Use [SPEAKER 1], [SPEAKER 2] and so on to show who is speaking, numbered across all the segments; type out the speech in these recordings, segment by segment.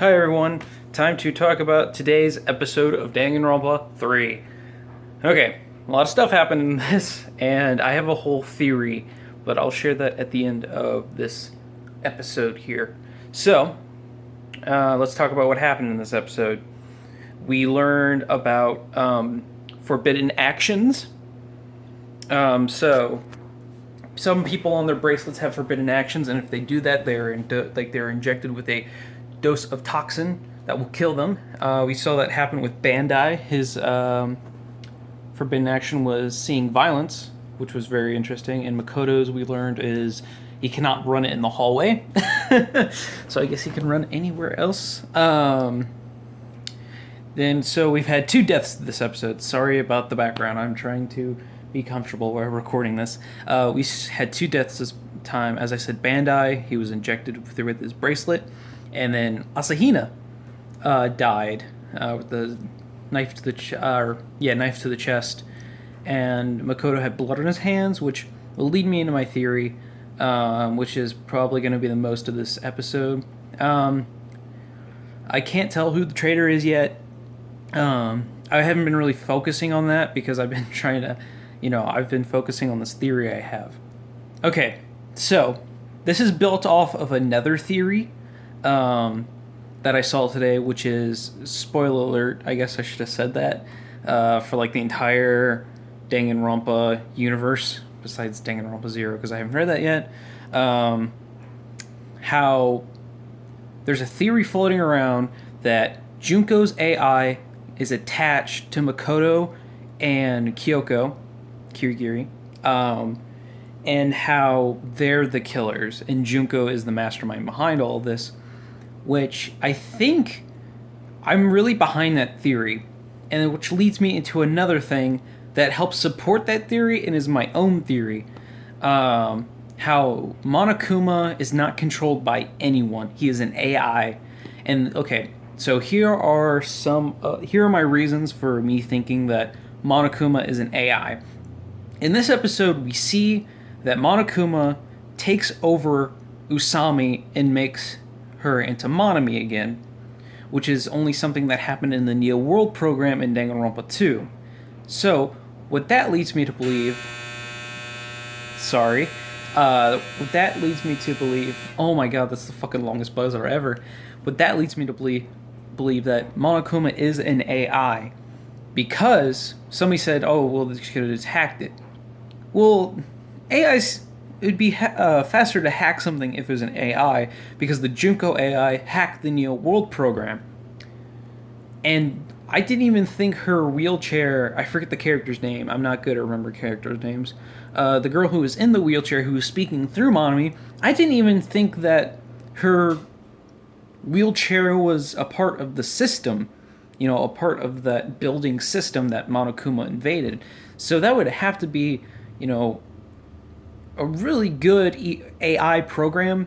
[SPEAKER 1] Hi everyone, time to talk about today's episode of Danganronpa 3. Okay, a lot of stuff happened in this, and I have a whole theory, but I'll share that at the end of this episode here. So, let's talk about what happened in this episode. We learned about forbidden actions. So, some people on their bracelets have forbidden actions, and if they do that, they're injected with a dose of toxin that will kill them. We saw that happen with Bandai. His forbidden action was seeing violence, which was very interesting. And Makoto's, we learned, is he cannot run it in the hallway. So I guess he can run anywhere else. So we've had 2 deaths this episode. Sorry about the background. I'm trying to be comfortable while recording this. We had 2 deaths this time. As I said, Bandai, he was injected with his bracelet. And then Asahina died with the knife to the chest, and Makoto had blood on his hands, which will lead me into my theory, which is probably going to be the most of this episode. I can't tell who the traitor is yet. I haven't been really focusing on that because I've been trying to, I've been focusing on this theory I have. Okay, so this is built off of another theory that I saw today, which is, spoiler alert, I guess I should have said that, for like the entire Danganronpa universe, besides Danganronpa 0, because I haven't read that yet, how there's a theory floating around that Junko's AI is attached to Makoto and Kirigiri, and how they're the killers, and Junko is the mastermind behind all of this, which I think I'm really behind that theory, and which leads me into another thing that helps support that theory and is my own theory. How Monokuma is not controlled by anyone. He is an AI. And okay, so here are my reasons for me thinking that Monokuma is an AI. In this episode, we see that Monokuma takes over Usami and makes her into Monami again, which is only something that happened in the Neo World program in Danganronpa 2. So, what that leads me to believe... what that leads me to believe... Oh my god, that's the fucking longest buzzer ever. What that leads me to believe that Monokuma is an AI, because somebody said, oh, well, they could have just hacked it. Well, AI's... It'd be faster to hack something if it was an AI, because the Junko AI hacked the Neo World program. And I didn't even think her wheelchair... I forget the character's name. I'm not good at remembering characters' names. The girl who was in the wheelchair, who was speaking through Monami, I didn't even think that her wheelchair was a part of the system. A part of that building system that Monokuma invaded. So that would have to be, a really good AI program.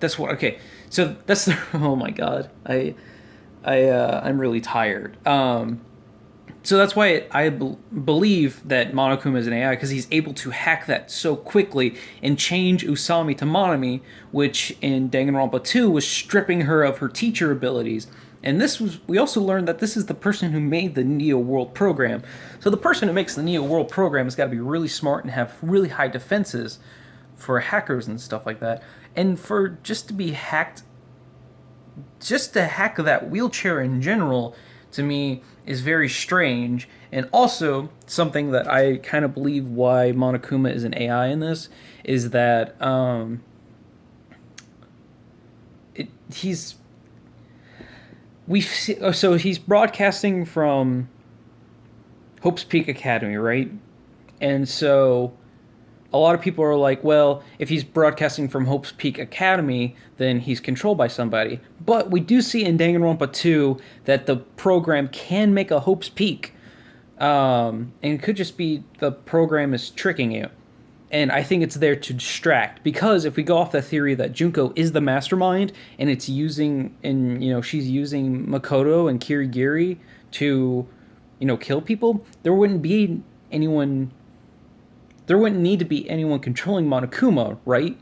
[SPEAKER 1] That's what. Okay, so that's the. Oh my god, I'm really tired. So that's why I believe that Monokuma is an AI, because he's able to hack that so quickly and change Usami to Monami, which in Danganronpa 2 was stripping her of her teacher abilities. And we also learned that this is the person who made the Neo World program. So the person who makes the Neo World program has got to be really smart and have really high defenses for hackers and stuff like that. And for just to hack that wheelchair in general, to me, is very strange. And also, something that I kind of believe why Monokuma is an AI in this is that he's broadcasting from Hope's Peak Academy, right? And so a lot of people are like, well, if he's broadcasting from Hope's Peak Academy, then he's controlled by somebody. But we do see in Danganronpa 2 that the program can make a Hope's Peak. And it could just be the program is tricking you. And I think it's there to distract, because if we go off the theory that Junko is the mastermind and she's using Makoto and Kirigiri to, kill people, there wouldn't need to be anyone controlling Monokuma, right?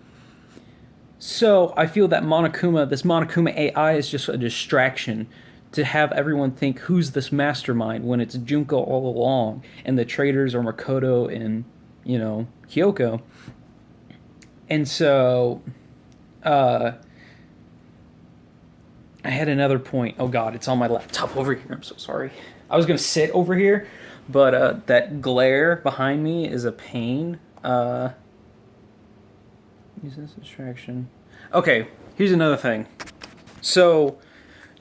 [SPEAKER 1] So I feel that this Monokuma AI is just a distraction to have everyone think who's this mastermind when it's Junko all along, and the traitors are Makoto and Kyoko. And so, uh, I had another point. Oh God, it's on my laptop over here. I'm so sorry. I was gonna sit over here, but that glare behind me is a pain. Use this distraction. Okay, here's another thing. So,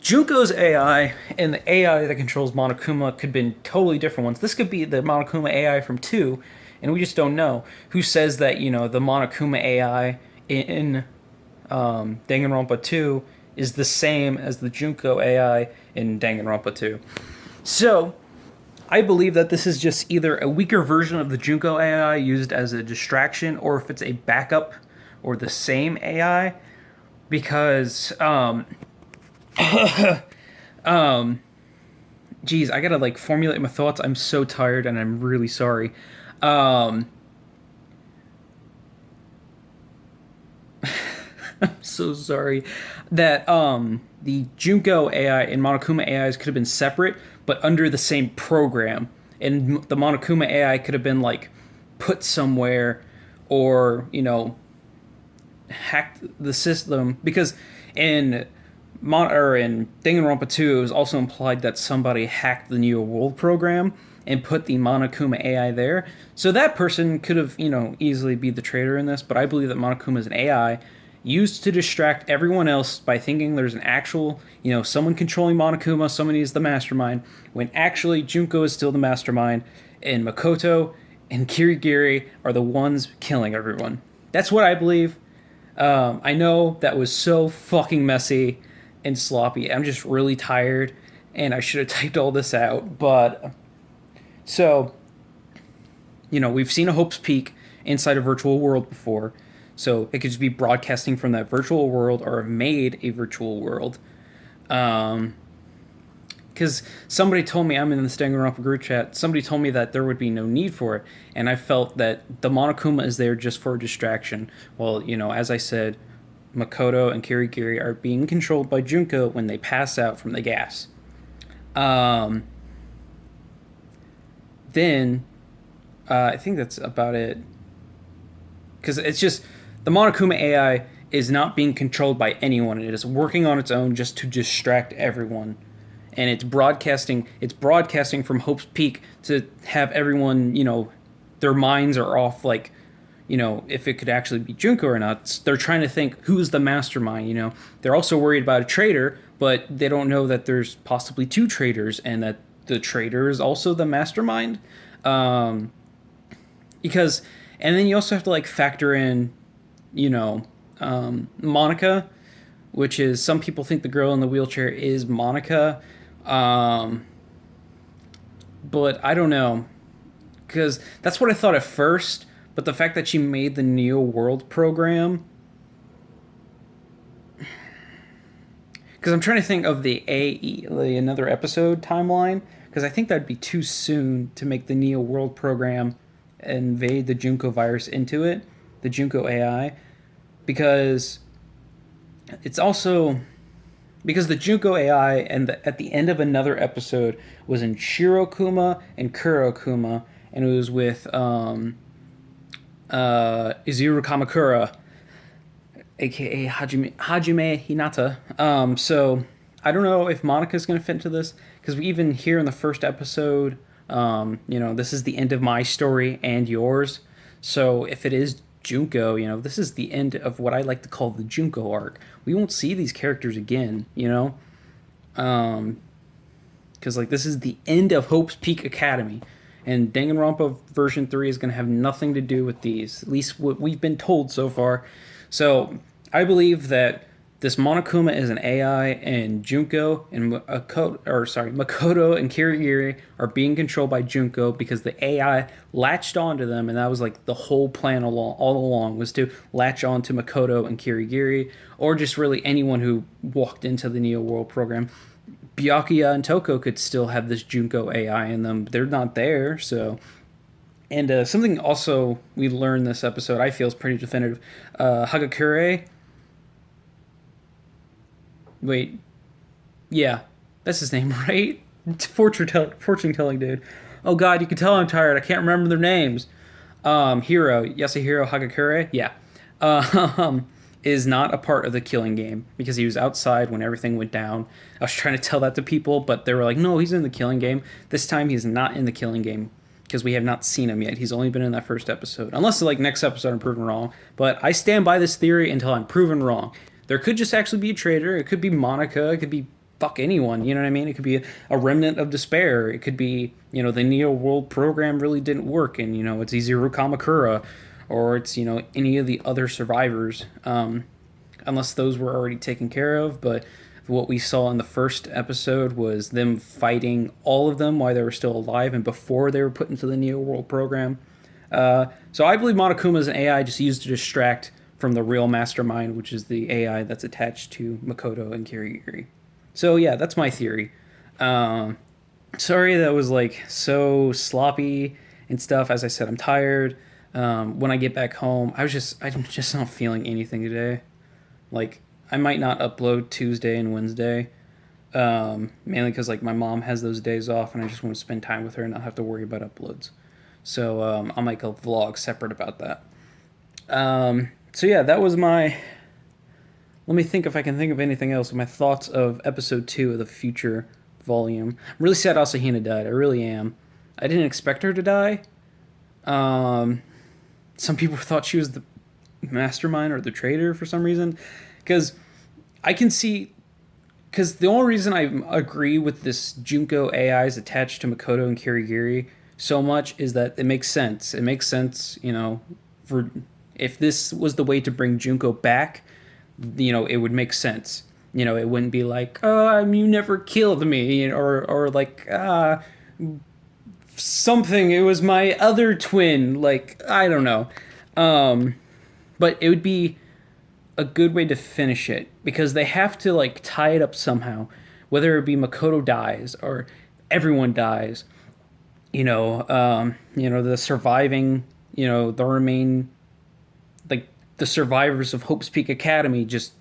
[SPEAKER 1] Junko's AI and the AI that controls Monokuma could have been totally different ones. This could be the Monokuma AI from 2, and we just don't know. Who says that, the Monokuma AI in Danganronpa 2 is the same as the Junko AI in Danganronpa 2? So, I believe that this is just either a weaker version of the Junko AI used as a distraction, or if it's a backup or the same AI, because geez, I gotta formulate my thoughts. I'm so tired and I'm really sorry. I'm so sorry that the Junko AI and Monokuma AIs could have been separate but under the same program, and the Monokuma AI could have been put somewhere, or hacked the system, because in in Danganronpa 2 it was also implied that somebody hacked the Neo World program and put the Monokuma AI there. So that person could have, easily be the traitor in this, but I believe that Monokuma is an AI used to distract everyone else by thinking there's an actual, someone controlling Monokuma, somebody is the mastermind, when actually Junko is still the mastermind, and Makoto and Kirigiri are the ones killing everyone. That's what I believe. I know that was so fucking messy and sloppy. I'm just really tired, and I should have typed all this out. But, so, we've seen a Hope's Peak inside a virtual world before. So it could just be broadcasting from that virtual world, or have made a virtual world. Because somebody told me, I'm in the Danganronpa group chat, somebody told me that there would be no need for it, and I felt that the Monokuma is there just for a distraction. Well, as I said, Makoto and Kirigiri are being controlled by Junko when they pass out from the gas. Then, I think that's about it. Because it's just, the Monokuma AI is not being controlled by anyone. It is working on its own just to distract everyone. And it's broadcasting from Hope's Peak to have everyone, their minds are off, if it could actually be Junko or not. They're trying to think, who's the mastermind, They're also worried about a traitor, but they don't know that there's possibly 2 traitors, and that the traitor is also the mastermind. Because, and then you also have to, factor in, Monica, which is, some people think the girl in the wheelchair is Monica. But I don't know, because that's what I thought at first, but the fact that she made the Neo World program, because I'm trying to think of the another episode timeline, because I think that'd be too soon to make the Neo World program invade the Junko virus into it, the Junko AI, because it's also, because the Junko AI at the end of another episode was in Shirokuma and Kurokuma, and it was with Izuru Kamakura, aka Hajime Hinata. So I don't know if Monica's going to fit into this, because we even hear in the first episode, this is the end of my story and yours. So if it is Junko, this is the end of what I like to call the Junko arc. We won't see these characters again, because this is the end of Hope's Peak Academy, and Danganronpa version 3 is going to have nothing to do with these, at least what we've been told so far. So I believe that this Monokuma is an AI, and Junko and Makoto and Kirigiri are being controlled by Junko because the AI latched onto them, and that was the whole plan all along, was to latch on to Makoto and Kirigiri, or just really anyone who walked into the Neo World program. Byakuya and Toko could still have this Junko AI in them, but they're not there, so. And something also we learned this episode, I feel, is pretty definitive. Hagakure Wait, yeah, that's his name, right? Fortune telling dude. Oh God, you can tell I'm tired. I can't remember their names. Hiro Yasuhiro Hagakure, yeah, is not a part of the Killing Game because he was outside when everything went down. I was trying to tell that to people, but they were like, "No, he's in the Killing Game." This time, he's not in the Killing Game because we have not seen him yet. He's only been in that first episode, unless like next episode I'm proven wrong. But I stand by this theory until I'm proven wrong. There could just actually be a traitor. It could be Monica. It could be fuck anyone. You know what I mean? It could be a remnant of despair. It could be, the Neo World program really didn't work, and it's Izuru Kamakura, or it's any of the other survivors, unless those were already taken care of. But what we saw in the first episode was them fighting all of them while they were still alive and before they were put into the Neo World program. So I believe Monokuma is an AI just used to distract from the real mastermind, which is the AI that's attached to Makoto and Kirigiri. So yeah, that's my theory. Sorry that was like so sloppy and stuff. As I said, I'm tired. When I get back home, I'm just not feeling anything today. Like, I might not upload Tuesday and Wednesday, mainly because like my mom has those days off, and I just want to spend time with her and not have to worry about uploads. So I'll make a vlog separate about that. So yeah, that was my. Let me think if I can think of anything else. My thoughts of episode 2 of the future volume. I'm really sad Asahina died. I really am. I didn't expect her to die. Some people thought she was the mastermind or the traitor for some reason. Because I can see... Because the only reason I agree with this Junko AIs attached to Makoto and Kirigiri so much is that it makes sense. It makes sense, for if this was the way to bring Junko back... it would make sense. It wouldn't be like, oh, you never killed me, or like, something, it was my other twin, like, I don't know. But it would be a good way to finish it, because they have to, like, tie it up somehow, whether it be Makoto dies, or everyone dies, the surviving, the remain, like, the survivors of Hope's Peak Academy just,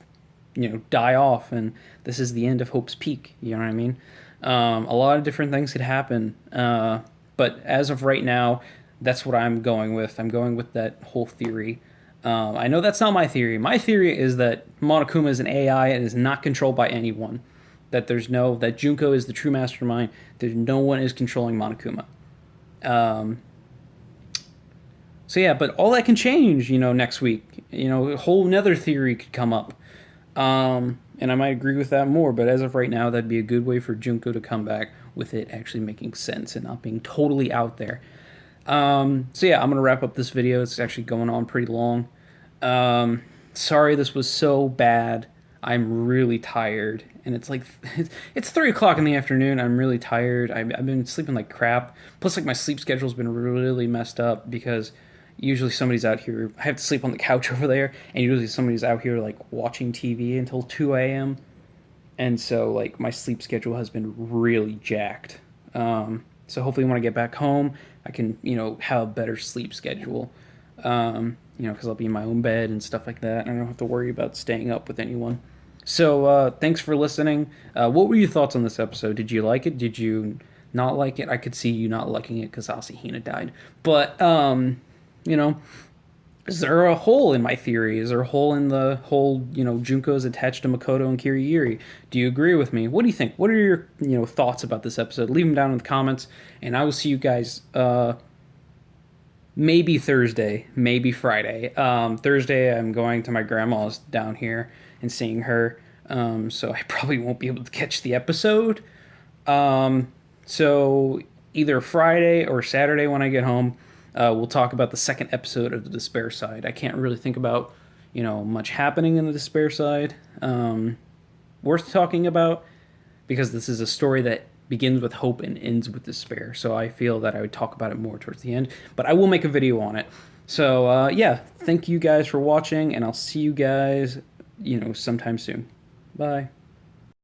[SPEAKER 1] die off, and this is the end of Hope's Peak, you know what I mean? A lot of different things could happen, but as of right now, that's what I'm going with. I'm going with that whole theory. I know that's not my theory. My theory is that Monokuma is an AI and is not controlled by anyone. That that Junko is the true mastermind. That no one is controlling Monokuma. So yeah, but all that can change, next week. A whole nother theory could come up. And I might agree with that more, but as of right now, that'd be a good way for Junko to come back with it actually making sense and not being totally out there. So yeah, I'm going to wrap up this video. It's actually going on pretty long. Sorry this was so bad. I'm really tired. And it's like, it's 3 o'clock in the afternoon. I'm really tired. I've been sleeping like crap. Plus, like, my sleep schedule's been really messed up because usually somebody's out here. I have to sleep on the couch over there, and usually somebody's out here like watching TV until 2 a.m. And so like my sleep schedule has been really jacked. So hopefully when I get back home, I can have a better sleep schedule. Because I'll be in my own bed and stuff like that, and I don't have to worry about staying up with anyone. So thanks for listening. What were your thoughts on this episode? Did you like it? Did you not like it? I could see you not liking it because Asahina died. But is there a hole in my theory? Is there a hole in the whole, Junko's attached to Makoto and Kirigiri? Do you agree with me? What do you think? What are your, thoughts about this episode? Leave them down in the comments, and I will see you guys, maybe Thursday, maybe Friday. Thursday, I'm going to my grandma's down here and seeing her, so I probably won't be able to catch the episode. So either Friday or Saturday when I get home, we'll talk about the second episode of the Despair Side. I can't really think about, much happening in the Despair Side worth talking about, because this is a story that begins with hope and ends with despair. So I feel that I would talk about it more towards the end, but I will make a video on it. So yeah, thank you guys for watching, and I'll see you guys, sometime soon. Bye.